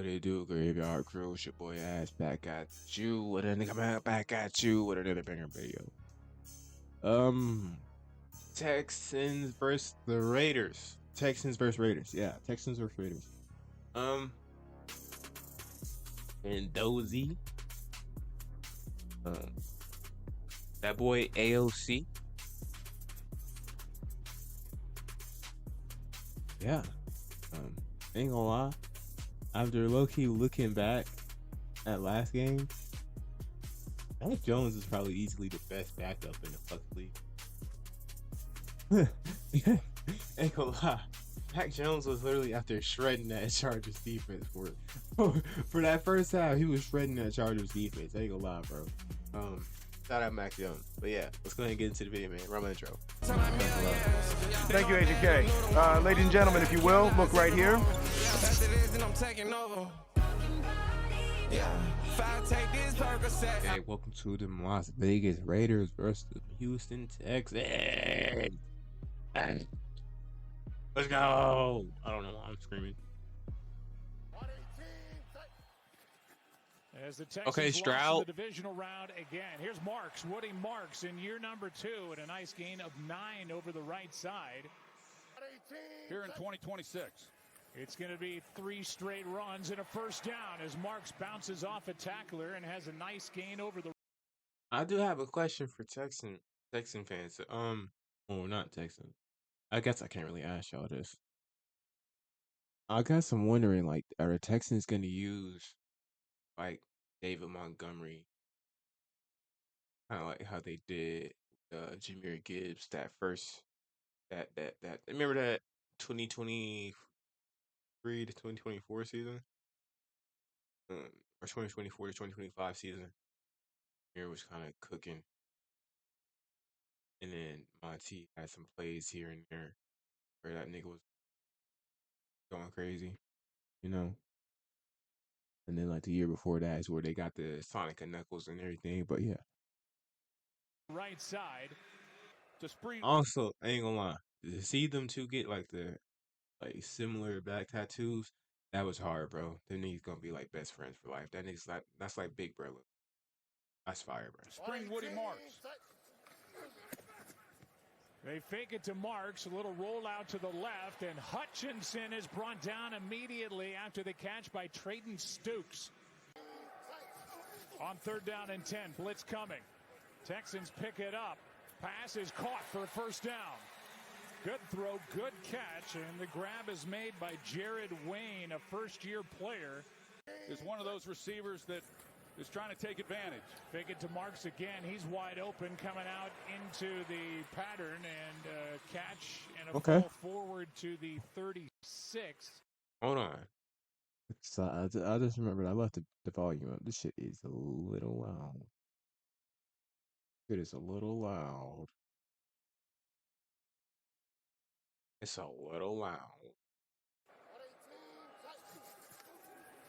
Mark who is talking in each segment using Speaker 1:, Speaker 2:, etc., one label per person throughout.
Speaker 1: What they do, Graveyard Crew? It's your boy Ash back at you with a nigga back at you with another banger video. Um, Texans versus the Raiders. Texans versus Raiders. Yeah, Texans versus Raiders. And Dozy. Um, that boy AOC. Yeah. Ain't gonna lie. After low-key looking back at last game, Mac Jones is probably easily the best backup in the fucking league. Ain't gonna lie. Mac Jones was literally out there shredding that Chargers defense for that first half. He was shredding that Chargers defense. Ain't gonna lie, bro. Shout out Mac Jones. But yeah, let's go ahead and get into the video, man. Run my intro.
Speaker 2: Thank you, Agent K. Ladies and gentlemen, if you will, look right here.
Speaker 1: Hey, welcome to the Las Vegas Raiders versus the Houston Texans. Let's go. I don't know why I'm screaming.
Speaker 3: As the Texans
Speaker 1: Okay, Stroud.
Speaker 3: the divisional round again. Here's Marks, Woody Marks in year number 2 and a nice gain of 9 over the right side.
Speaker 4: Here in 2026.
Speaker 3: It's going to be 3 straight runs and a first down as Marks bounces off a tackler and has a nice gain over the.
Speaker 1: I do have a question for Texan fans. Well, not Texan. I guess I can't really ask y'all this. I guess I'm wondering, like, are the Texans gonna use like David Montgomery, kind of like how they did Jahmyr Gibbs that first that remember that 2023 to 2024 season, or 2024 to 2025 season. Jahmyr was kind of cooking, and then Monty had some plays here and there where that nigga was going crazy, you know. And then like the year before that is where they got the Sonic and Knuckles and everything. But yeah,
Speaker 3: right side.
Speaker 4: To spring.
Speaker 1: also I ain't gonna lie, to see them two get like the similar back tattoos, that was hard, bro. Them niggas gonna be like best friends for life. That's like big brother. That's fire, bro.
Speaker 4: Spring Woody Marks.
Speaker 3: They fake it to Marks, a little rollout to the left, and Hutchinson is brought down immediately after the catch by Trayton Stukes. On 3rd down and 10, blitz coming. Texans pick it up. Pass is caught for a first down. Good throw, good catch, and the grab is made by Jared Wayne, a first-year player.
Speaker 4: Is one of those receivers that is trying to take advantage.
Speaker 3: Fake it to Marks again. He's wide open, coming out into the pattern, and catch and a fall forward to the 36.
Speaker 1: Hold on. So I just remembered I left the volume up. This shit is a little loud. It is a little loud. It's a little loud.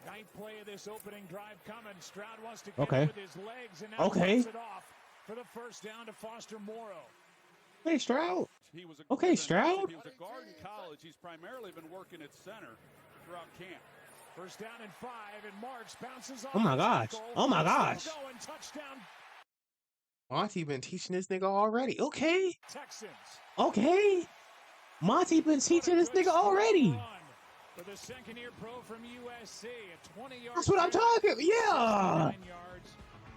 Speaker 3: Ninth play of this opening drive coming. Stroud wants to get it with his legs, and now
Speaker 1: Okay.
Speaker 3: it off for the first down to Foster Morrow.
Speaker 1: Hey, Stroud.
Speaker 4: He was
Speaker 1: Stroud.
Speaker 4: He was a guard in college. He's primarily been working at center throughout camp.
Speaker 3: First down and 5, and Marks bounces off.
Speaker 1: Oh my gosh. Oh my gosh.
Speaker 3: Going, touchdown.
Speaker 1: Monty been teaching this nigga already. Okay.
Speaker 3: Texans.
Speaker 1: Okay. Monty been teaching this nigga already.
Speaker 3: For the second-year pro from USC, a 20-yard.
Speaker 1: That's what I'm talking. Yeah.
Speaker 3: 9 yards,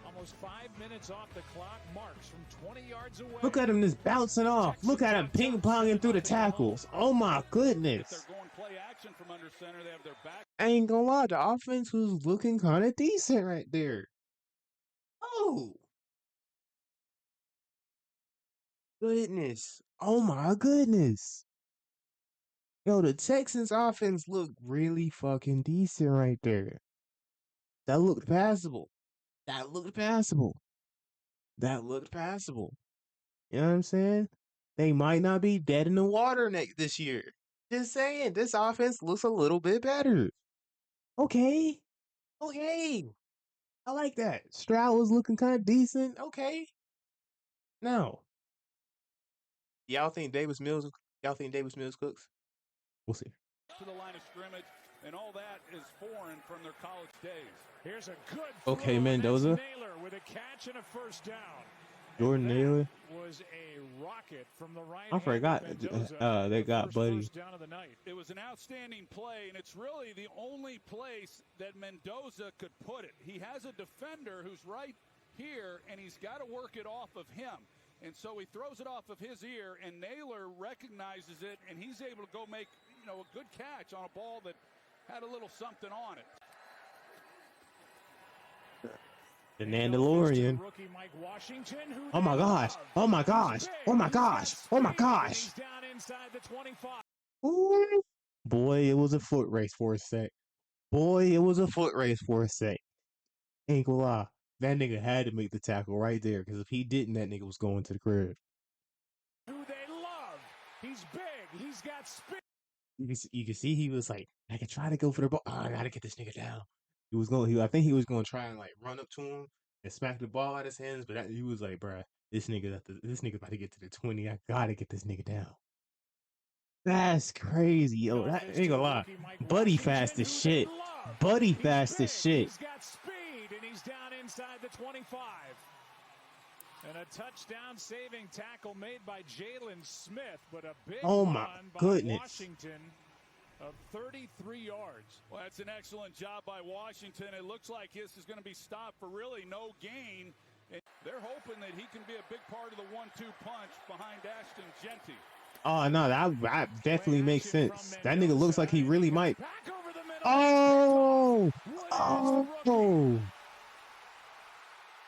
Speaker 3: almost 5 minutes off the clock. Marks from 20 yards away.
Speaker 1: Look at him just bouncing off. Look at him ping-ponging through the tackles. Oh my goodness.
Speaker 4: If they're going play action from under center, they have their back.
Speaker 1: I ain't gonna lie, the offense was looking kind of decent right there. Oh. Goodness. Oh my goodness. Yo, the Texans offense looked really fucking decent right there. That looked passable. That looked passable. That looked passable. You know what I'm saying? They might not be dead in the water this year. Just saying, this offense looks a little bit better. Okay. Okay. I like that. Stroud was looking kind of decent. Okay. Now, y'all think Davis Mills cooks? We'll see.
Speaker 4: To the line of scrimmage, and all that is foreign from their college days.
Speaker 3: Here's a good
Speaker 1: Okay,
Speaker 3: throw, and that's
Speaker 1: Mendoza.
Speaker 3: Naylor with a catch and a first down.
Speaker 1: Jordan Naylor.
Speaker 3: Was a rocket from the right
Speaker 1: I forgot.
Speaker 3: Mendoza,
Speaker 1: They got Buddy.
Speaker 3: First down of the night.
Speaker 4: It was an outstanding play, and it's really the only place that Mendoza could put it. He has a defender who's right here, and he's got to work it off of him. And so he throws it off of his ear, and Naylor recognizes it, and he's able to go make, a good catch on a ball that had a little something on it.
Speaker 1: The Mandalorian. Oh my gosh. Oh my gosh. Oh my gosh. Oh my gosh. Ooh. Boy, it was a foot race for a sec. Ain't gonna lie. That nigga had to make the tackle right there, because if he didn't, that nigga was going to the crib.
Speaker 3: Who they love. He's big. He's got speed.
Speaker 1: You can see he was like, I can try to go for the ball. Oh, I gotta get this nigga down. I think he was going to try and like run up to him and smack the ball out of his hands, but he was like, bruh, this nigga about to get to the 20. I gotta get this nigga down. That's crazy, yo. That ain't gonna lie. Buddy fast as shit. He's
Speaker 3: got speed, and he's down inside the 25. And a touchdown saving tackle made by Jalen Smith, but a big
Speaker 1: oh my
Speaker 3: run by
Speaker 1: goodness.
Speaker 3: Washington of 33 yards.
Speaker 4: Well, that's an excellent job by Washington. It looks like this is going to be stopped for really no gain. And they're hoping that he can be a big part of the 1-2 punch behind Ashton Genty.
Speaker 1: Oh, no, that definitely makes sense. That nigga looks like he really might. Oh! Oh!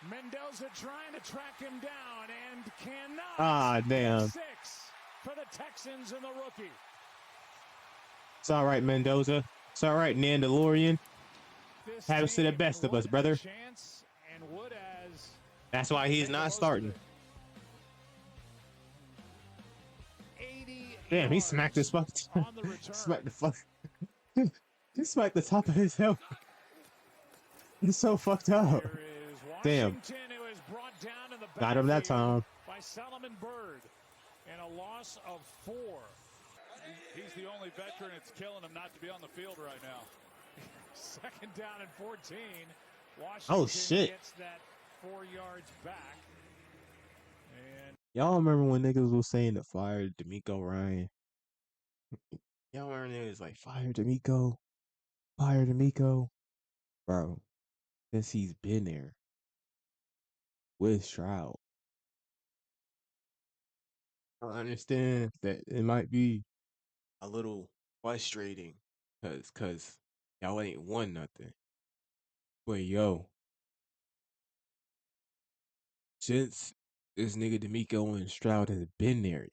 Speaker 3: Mendoza trying to track him down and cannot.
Speaker 1: Ah, damn.
Speaker 3: 6 for the Texans and the rookie.
Speaker 1: It's all right, Mendoza. It's all right, Mandalorian. Happens to the best of us, brother. That's why he's not starting. Damn, he smacked his fuck. Smacked the fuck. He smacked the top of his helmet. He's so fucked up. Damn. Got him that time.
Speaker 3: By Solomon Byrd and a loss of 4.
Speaker 4: He's the only veteran it's killing him not to be on the field right now.
Speaker 3: Second down and 14. Washington
Speaker 1: oh shit.
Speaker 3: Gets that 4 yards back. And
Speaker 1: y'all remember when niggas was saying to fire D'Amico Ryan? Y'all remember niggas like fire D'Amico? Fire D'Amico? Bro, since he's been there with Stroud. I understand that it might be a little frustrating because y'all ain't won nothing. But yo, since this nigga D'Amico and Stroud has been there,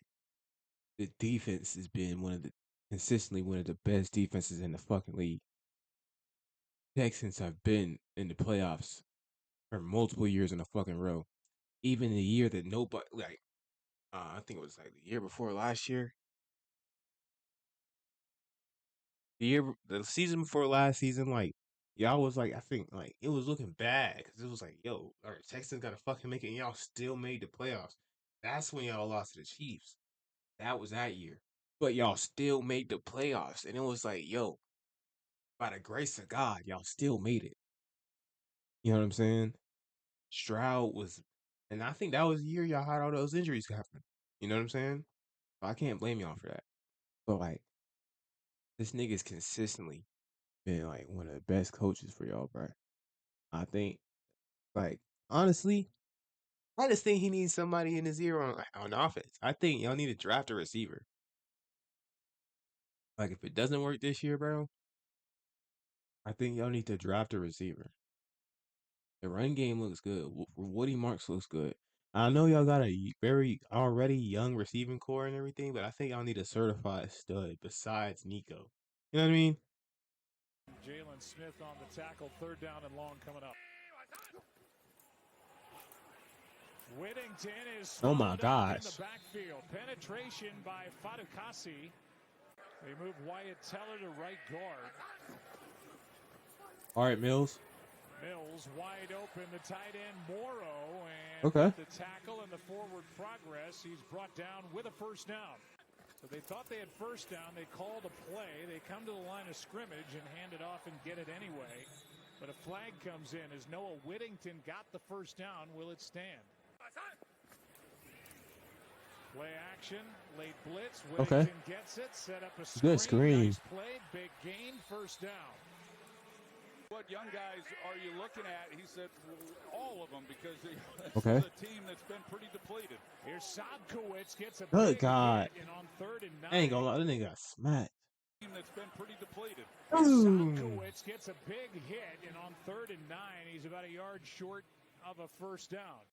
Speaker 1: the defense has been consistently one of the best defenses in the fucking league. Texans have been in the playoffs for multiple years in a fucking row. Even the year that nobody, I think it was like the year before last year. The season before last season, like, y'all was like, I think, like, it was looking bad because it was like, yo, all right, Texans got to fucking make it, and y'all still made the playoffs. That's when y'all lost to the Chiefs. That was that year. But y'all still made the playoffs, and it was like, yo, by the grace of God, y'all still made it. You know what I'm saying? Stroud was, and I think that was the year y'all had all those injuries happen. You know what I'm saying? So I can't blame y'all for that. But, like, this nigga's consistently been, like, one of the best coaches for y'all, bro. I think, like, honestly, I just think he needs somebody in his ear on offense. I think y'all need to draft a receiver. Like, if it doesn't work this year, bro, I think y'all need to draft a receiver. The run game looks good. Woody Marks looks good. I know y'all got a very already young receiving core and everything, but I think y'all need a certified stud besides Nico. You know what I mean?
Speaker 3: Jalen Smith on the tackle, 3rd down and long coming up. Whittington is
Speaker 1: oh my gosh.
Speaker 3: in the backfield. Penetration by Fatukasi. They move Wyatt Teller to right guard.
Speaker 1: All right, Mills.
Speaker 3: Mills wide open, the tight end Morrow, and
Speaker 1: okay.
Speaker 3: the tackle and the forward progress, he's brought down with a 1st down. So they thought they had first down. They called a play. They come to the line of scrimmage and hand it off and get it anyway. But a flag comes in as Noah Whittington got the first down. Will it stand? Play action, late blitz. Whittington gets it, set up a screen.
Speaker 1: Good screen.
Speaker 3: Nice play, big gain, first down.
Speaker 4: What young guys are you looking at? He said all of them, because this is a team that's been pretty depleted.
Speaker 3: Here's Sobkowitz, gets a
Speaker 1: Good
Speaker 3: big
Speaker 1: God.
Speaker 3: hit, and on 3rd and 9.
Speaker 1: I ain't gonna lie, that nigga got smacked.
Speaker 4: Team that's been pretty depleted.
Speaker 3: Sobkowitz gets a big hit, and on 3rd and 9, he's about a yard short of a first down.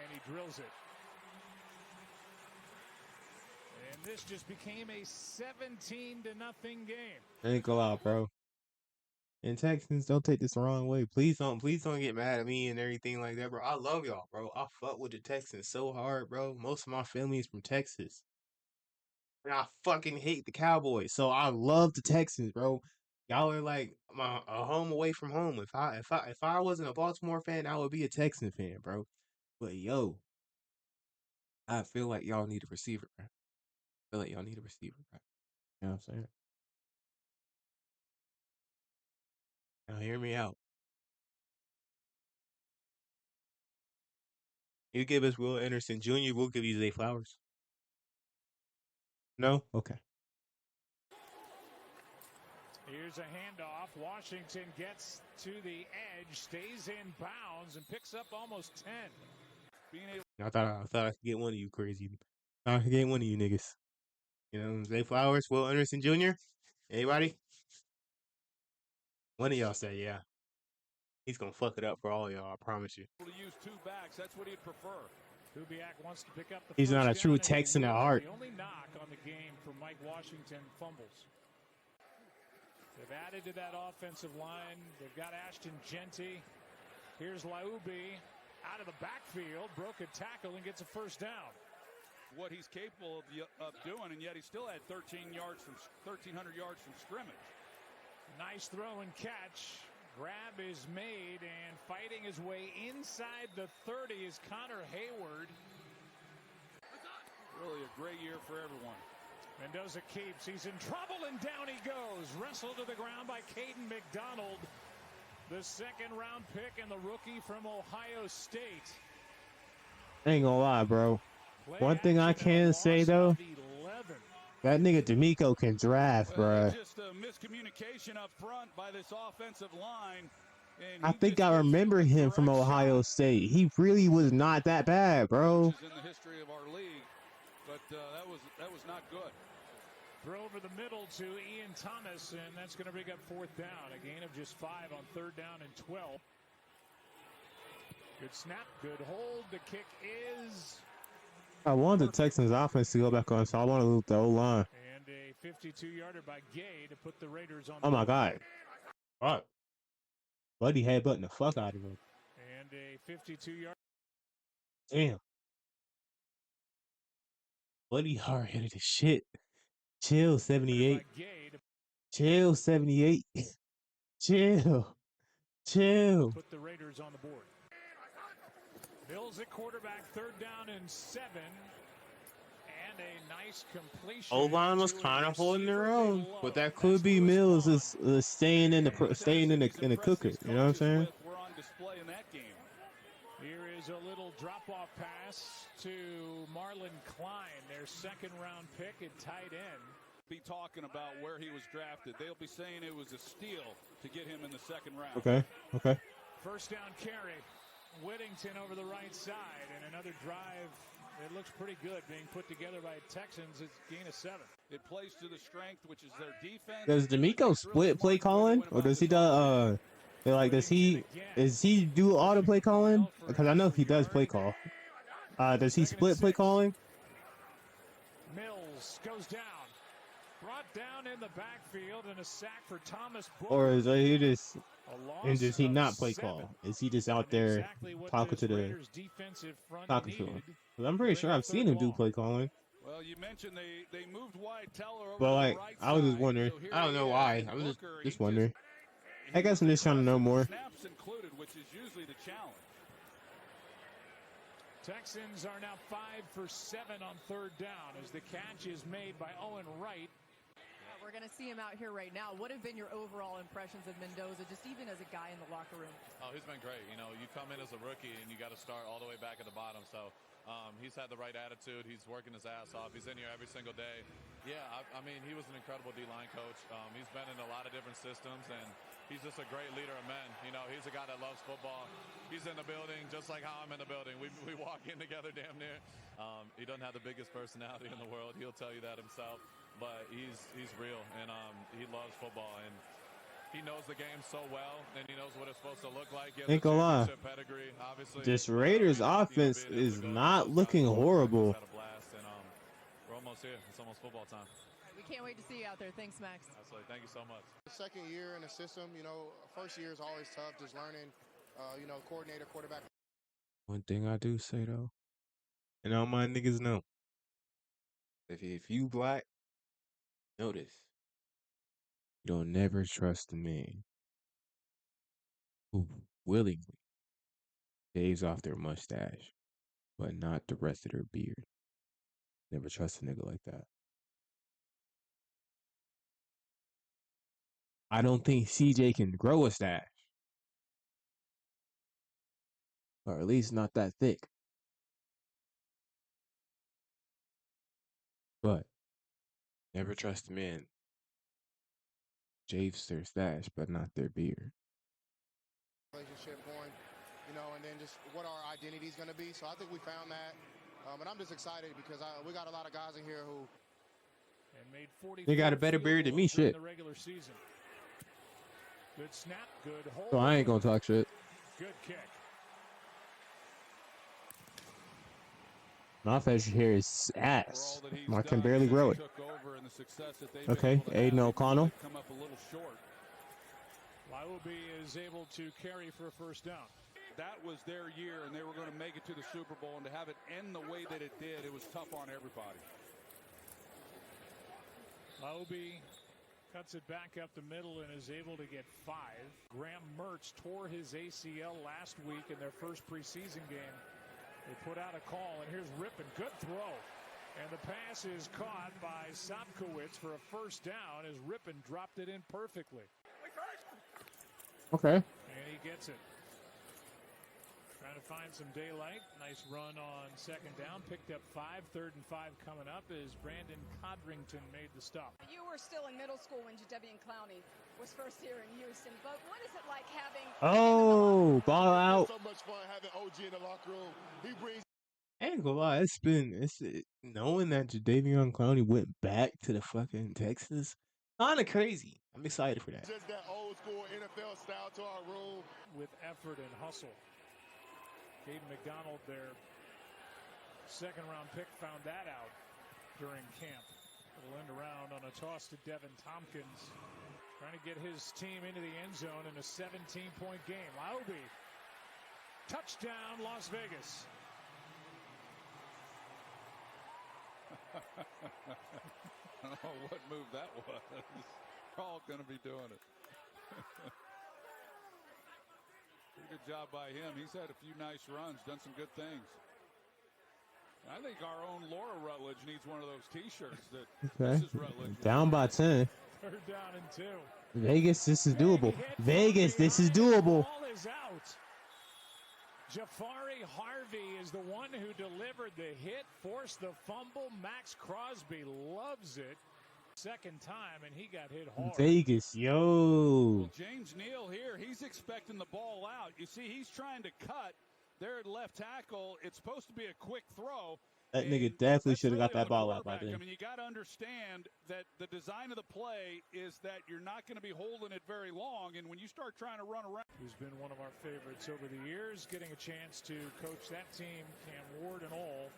Speaker 3: And he drills it. And this just became a 17-0 game.
Speaker 1: I ain't gonna lie, bro. And Texans, don't take this the wrong way. Please don't get mad at me and everything like that, bro. I love y'all, bro. I fuck with the Texans so hard, bro. Most of my family is from Texas. And I fucking hate the Cowboys. So I love the Texans, bro. Y'all are like a home away from home. If I wasn't a Baltimore fan, I would be a Texan fan, bro. But yo, I feel like y'all need a receiver, bro. I feel like y'all need a receiver, bro. You know what I'm saying? Now hear me out. You give us Will Anderson Jr., we'll give you Zay Flowers. No? Okay.
Speaker 3: Here's a handoff. Washington gets to the edge, stays in bounds, and picks up almost 10.
Speaker 1: I thought I could get one of you crazy. I could get one of you niggas. You know, Zay Flowers, Will Anderson Jr. Anybody? One of y'all say, yeah. He's gonna fuck it up for all y'all, I promise you.
Speaker 4: To use two backs, that's what he'd prefer.
Speaker 3: Kubiak wants to pick up the
Speaker 1: He's
Speaker 3: first
Speaker 1: not a
Speaker 3: down,
Speaker 1: true
Speaker 3: and
Speaker 1: Texan at heart.
Speaker 3: The only knock on the game for Mike Washington fumbles. They've added to that offensive line. They've got Ashton Genty. Here's Laubi out of the backfield, broke a tackle and gets a first down.
Speaker 4: What he's capable of doing, and yet he still had 1,300 yards from scrimmage.
Speaker 3: Nice throw and catch. Grab is made, and fighting his way inside the 30 is Connor Hayward.
Speaker 4: Really a great year for everyone.
Speaker 3: Mendoza keeps. He's in trouble, and down he goes. Wrestled to the ground by Caden McDonald, the second-round pick and the rookie from Ohio State.
Speaker 1: I ain't gonna lie, bro. One thing I can say, though, that nigga D'Amico can draft, bro.
Speaker 4: Just a miscommunication up front by this offensive line. And
Speaker 1: I think I remember him from Ohio State. He really was not that bad, bro.
Speaker 4: In the history of our league, but that was not good.
Speaker 3: Throw over the middle to Ian Thomas, and that's going to bring up 4th down. A gain of just 5 on 3rd down and 12. Good snap, good hold. The kick is...
Speaker 1: I wanted the Texans offense to go back on, so I want to loop the O-line.
Speaker 3: And a 52-yarder by Gay to put the Raiders on.
Speaker 1: Oh my God! Fuck! Buddy headbutting the fuck out of him.
Speaker 3: And a 52-yard.
Speaker 1: Damn! Buddy hard headed as shit. Chill, 78. Chill, 78. Chill.
Speaker 3: Put the Raiders on the board. Mills at quarterback, 3rd down and 7. And a nice completion.
Speaker 1: O-line was kind of holding their own, but that could be Mills is staying in the cooker. You know what I'm saying?
Speaker 4: We're on display in that game.
Speaker 3: Here is a little drop-off pass to Marlon Klein, their 2nd-round pick at tight end.
Speaker 4: Be talking about where he was drafted. They'll be saying it was a steal to get him in the 2nd round.
Speaker 1: Okay.
Speaker 3: First down carry. Whittington over the right side, and another drive. It looks pretty good being put together by Texans. It's gain of 7.
Speaker 4: It plays to the strength, which is their defense.
Speaker 1: Does D'Amico split play calling, or does he do does he do all the play calling? Because I know he does play call. Does he split play calling?
Speaker 3: Mills goes down. Brought down in the backfield, and a sack for Thomas Booker.
Speaker 1: Or is he just, and does he not play call? Is he just out there talking to him? I'm pretty sure I've seen him do play calling.
Speaker 4: Well, you mentioned they moved Wyatt Teller over
Speaker 1: But like,
Speaker 4: to the right
Speaker 1: I was just
Speaker 4: side,
Speaker 1: wondering.
Speaker 4: so
Speaker 1: I don't know why. I'm just wondering.
Speaker 4: he
Speaker 1: I guess I'm just trying to know more.
Speaker 4: snaps included, which is usually the challenge.
Speaker 3: Texans are now 5 for 7 on third down as the catch is made by Owen Wright.
Speaker 5: We're going to see him out here right now. What have been your overall impressions of Mendoza, just even as a guy in the locker room?
Speaker 6: Oh, he's been great. You know, you come in as a rookie and you got to start all the way back at the bottom. So he's had the right attitude. He's working his ass off. He's in here every single day. Yeah, I mean, he was an incredible D-line coach. He's been in a lot of different systems, and he's just a great leader of men. You know, he's a guy that loves football. He's in the building just like how I'm in the building. We walk in together damn near. He doesn't have the biggest personality in the world. He'll tell you that himself. But he's real, and he loves football, and he knows the game so well, and he knows what it's supposed to look like.
Speaker 1: Ain't gonna lie.
Speaker 6: Pedigree, obviously.
Speaker 1: This Raiders offense is not looking horrible.
Speaker 6: Had a blast, and we're almost here. It's almost football time.
Speaker 5: We can't wait to see you out there. Thanks, Max.
Speaker 6: Absolutely. Thank you so much.
Speaker 7: Second year in the system, you know, first year is always tough, just learning, you know, coordinator, quarterback.
Speaker 1: One thing I do say though, and all my niggas know, if you black, notice, you don't never trust a man who willingly shaves off their mustache, but not the rest of their beard. Never trust a nigga like that. I don't think CJ can grow a stash. Or at least not that thick. But never trust a man shaves their stash, but not their beard.
Speaker 7: Relationship going, you know, and then just what our identity is going to be. So I think we found that. And I'm just excited because we got a lot of guys in here who
Speaker 3: And made
Speaker 1: They got a better beard than me, shit.
Speaker 3: The regular season. Good snap, good hold.
Speaker 1: So I ain't gonna talk shit.
Speaker 3: Good kick.
Speaker 1: My facial hair is ass. I can barely grow it. Okay, Aiden O'Connell.
Speaker 4: Come up a little short.
Speaker 3: Laubi is able to carry for a first down.
Speaker 4: That was their year, and they were going to make it to the Super Bowl, and to have it end the way that it did, it was tough on everybody.
Speaker 3: Laubi cuts it back up the middle and is able to get 5. Graham Mertz tore his ACL last week in their first preseason game. They put out a call, and here's Rippon. Good throw. And the pass is caught by Sopkowitz for a first down as Rippon dropped it in perfectly.
Speaker 1: Okay.
Speaker 3: And he gets it. Trying to find some daylight. Nice run on second down. Picked up 5. 3rd and 5 coming up as Brandon Codrington made the stop.
Speaker 8: You were still in middle school when Jadeveon Clowney was first here in Houston, but what is it like having...
Speaker 1: Oh, ball out.
Speaker 7: so much fun having OG in the locker room. He brings...
Speaker 1: I ain't gonna lie, knowing that Jadeveon Clowney went back to the fucking Texans, kinda crazy. I'm excited for that.
Speaker 7: just that old school NFL style to our room.
Speaker 3: With effort and hustle. Caden McDonald, their second-round pick, found that out during camp. It'll end around on a toss to Devin Tompkins. Trying to get his team into the end zone in a 17-point game. Laubi. Touchdown, Las Vegas.
Speaker 4: I don't know what move that was. We're all going to be doing it. Pretty good job by him. He's had a few nice runs, done some good things. I think our own Laura Rutledge needs one of those T-shirts that Mrs. Rutledge.
Speaker 1: Down by 10.
Speaker 3: 3rd down and 2.
Speaker 1: Vegas, this is doable. Vegas, this is doable.
Speaker 3: Ball is out. Jafari Harvey is the one who delivered the hit, forced the fumble. Max Crosby loves it. Second time, and he got hit hard.
Speaker 1: Vegas, yo.
Speaker 4: Well, James Neal here, he's expecting the ball out. You see, he's trying to cut there at left tackle. It's supposed to be a quick throw.
Speaker 1: That nigga definitely should have got that ball out by then.
Speaker 4: I mean, you got to understand that the design of the play is that you're not going to be holding it very long, and when you start trying to run around.
Speaker 3: Who's been one of our favorites over the years, getting a chance to coach that team, Cam Ward and all.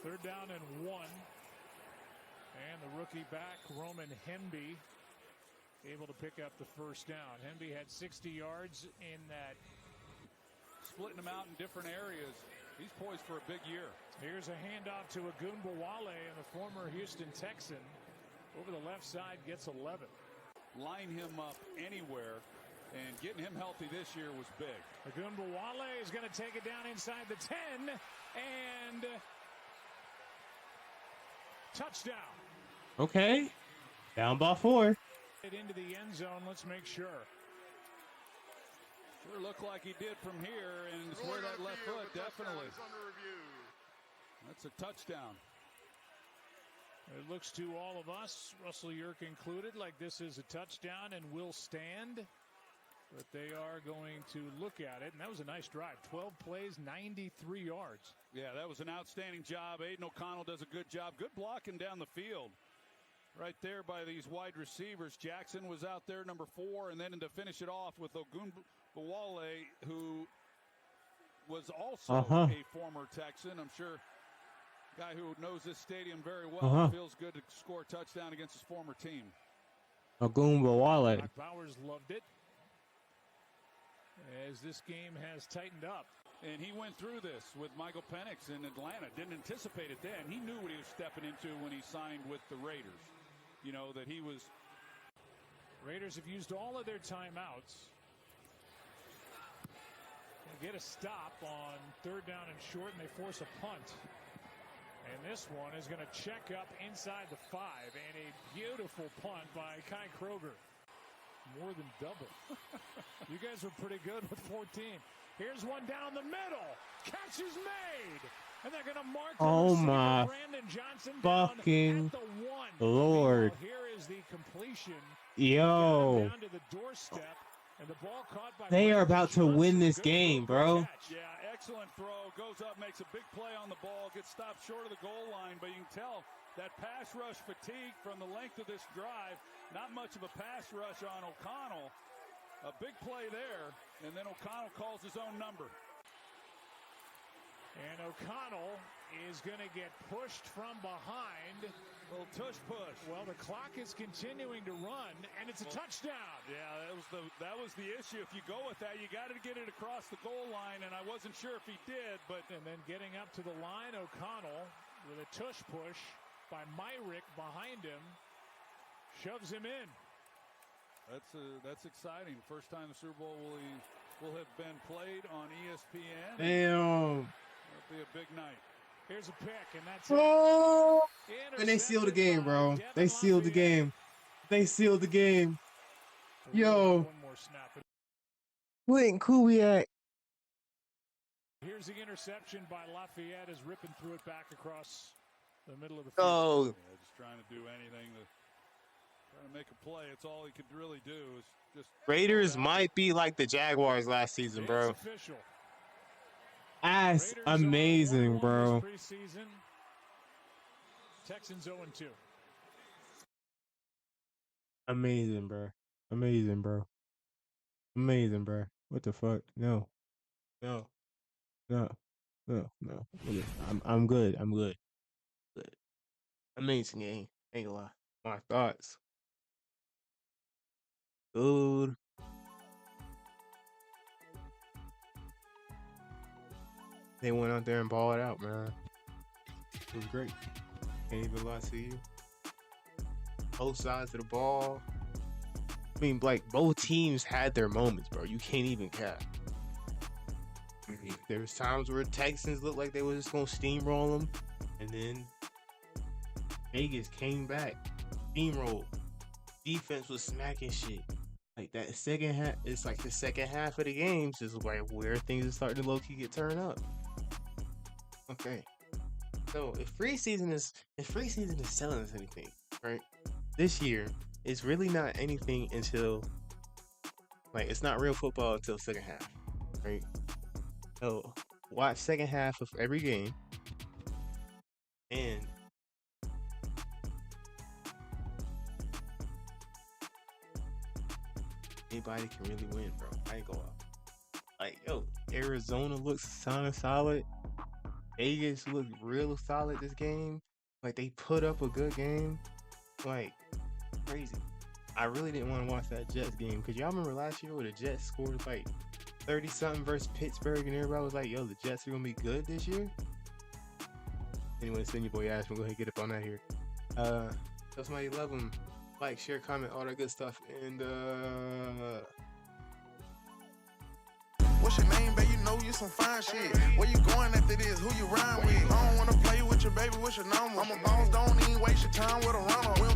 Speaker 3: Third down and 1. And the rookie back, Roman Hemby, able to pick up the first down. Hemby had 60 yards in that.
Speaker 4: Splitting them out in different areas. He's poised for a big year.
Speaker 3: Here's a handoff to Agunbowale, and the former Houston Texan over the left side gets 11.
Speaker 4: Line him up anywhere And getting him healthy this year was big.
Speaker 3: Ogunbowale is going to take it down inside the 10 and touchdown.
Speaker 1: Okay. Down by 4.
Speaker 3: Into the end zone. Let's make sure.
Speaker 4: Sure looked like he did from here, and it's where that left foot, definitely. That's a touchdown.
Speaker 3: It looks to all of us, Russell Yerk included, like this is a touchdown and will stand. But they are going to look at it, and that was a nice drive. 12 plays, 93 yards.
Speaker 4: Yeah, that was an outstanding job. Aiden O'Connell does a good job. Good blocking down the field. Right there by these wide receivers. Jackson was out there, number 4, and then to finish it off with Ogunbowale, who was also a former Texan. I'm sure a guy who knows this stadium very well. Feels good to score a touchdown against his former team.
Speaker 1: Ogunbowale.
Speaker 3: Brock Bowers loved it as this game has tightened up.
Speaker 4: And he went through this with Michael Penix in Atlanta. Didn't anticipate it then. He knew what he was stepping into when he signed with the Raiders. You know, that he was.
Speaker 3: Raiders have used all of their timeouts. They get a stop on 3rd down and short, and they force a punt. And this one is going to check up inside the 5. And a beautiful punt by Kai Kroger. More than double. You guys were pretty good with 14. Here's one down the middle. Catch is made. And they're going to mark
Speaker 1: my
Speaker 3: Brandon Johnson
Speaker 1: fucking
Speaker 3: down at the 1.
Speaker 1: Lord.
Speaker 3: Here is the completion.
Speaker 1: Yo.
Speaker 3: Down to the doorstep. And the ball caught by
Speaker 1: They are about to win this game, bro.
Speaker 4: Yeah, excellent throw. Goes up, makes a big play on the ball. Gets stopped short of the goal line. But you can tell that pass rush fatigue from the length of this drive. Not much of a pass rush on O'Connell. A big play there. And then O'Connell calls his own number.
Speaker 3: And O'Connell is going to get pushed from behind.
Speaker 4: Little tush push.
Speaker 3: Well, the clock is continuing to run, and it's a touchdown.
Speaker 4: Yeah, that was the issue. If you go with that, you got to get it across the goal line, and I wasn't sure if he did. But
Speaker 3: and then getting up to the line, O'Connell with a tush push by Myrick behind him shoves him in.
Speaker 4: That's exciting. First time the Super Bowl will have been played on ESPN.
Speaker 1: Damn.
Speaker 4: That'll be a big night.
Speaker 3: Here's a pick, and that's
Speaker 1: it. And they sealed the game, bro. They sealed the game. They sealed the game. Yo.
Speaker 3: One more snap.
Speaker 1: What Kubiak?
Speaker 3: Here's the interception by Lafayette, is ripping through it back across the middle of the
Speaker 1: field.
Speaker 3: Oh.
Speaker 4: Yeah, just trying to do anything to try to make a play. It's all he could really do is just.
Speaker 1: Raiders might be like the Jaguars last season, bro. That's amazing, bro.
Speaker 3: Preseason. Texans 0-2.
Speaker 1: Amazing, bro. Amazing, bro. Amazing, bro. What the fuck? No. No. No. No. No. I'm good. I'm good. Good. Amazing game. Ain't gonna lie. My thoughts. Dude. They went out there and balled out, man. It was great. Can't even lie to you. Both sides of the ball. I mean, like, both teams had their moments, bro. You can't even cap. There was times where Texans looked like they were just going to steamroll them. And then Vegas came back. Steamrolled. Defense was smacking shit. Like, that second half, it's like the second half of the games is like where things are starting to low-key get turned up. Okay. So, if preseason is telling us anything, right? This year, it's really not anything until, like, it's not real football until second half, right? So, watch second half of every game, and anybody can really win, bro. I ain't gonna lie. Like, yo, Arizona looks kind of solid. Vegas looked real solid this game. Like, they put up a good game. Like, crazy. I really didn't want to watch that Jets game because y'all remember last year where the Jets scored like 30-something versus Pittsburgh and everybody was like, yo, the Jets are going to be good this year? Anyway, send your boy Ashman. Go ahead and get up on that here. Tell somebody you love them. Like, share, comment, all that good stuff. And
Speaker 9: What's your name, babe? You know you some fine shit. Where you going after this? Who you ride with? I don't wanna play with your baby, what's your number? I'm a boss, don't even waste your time with a runner.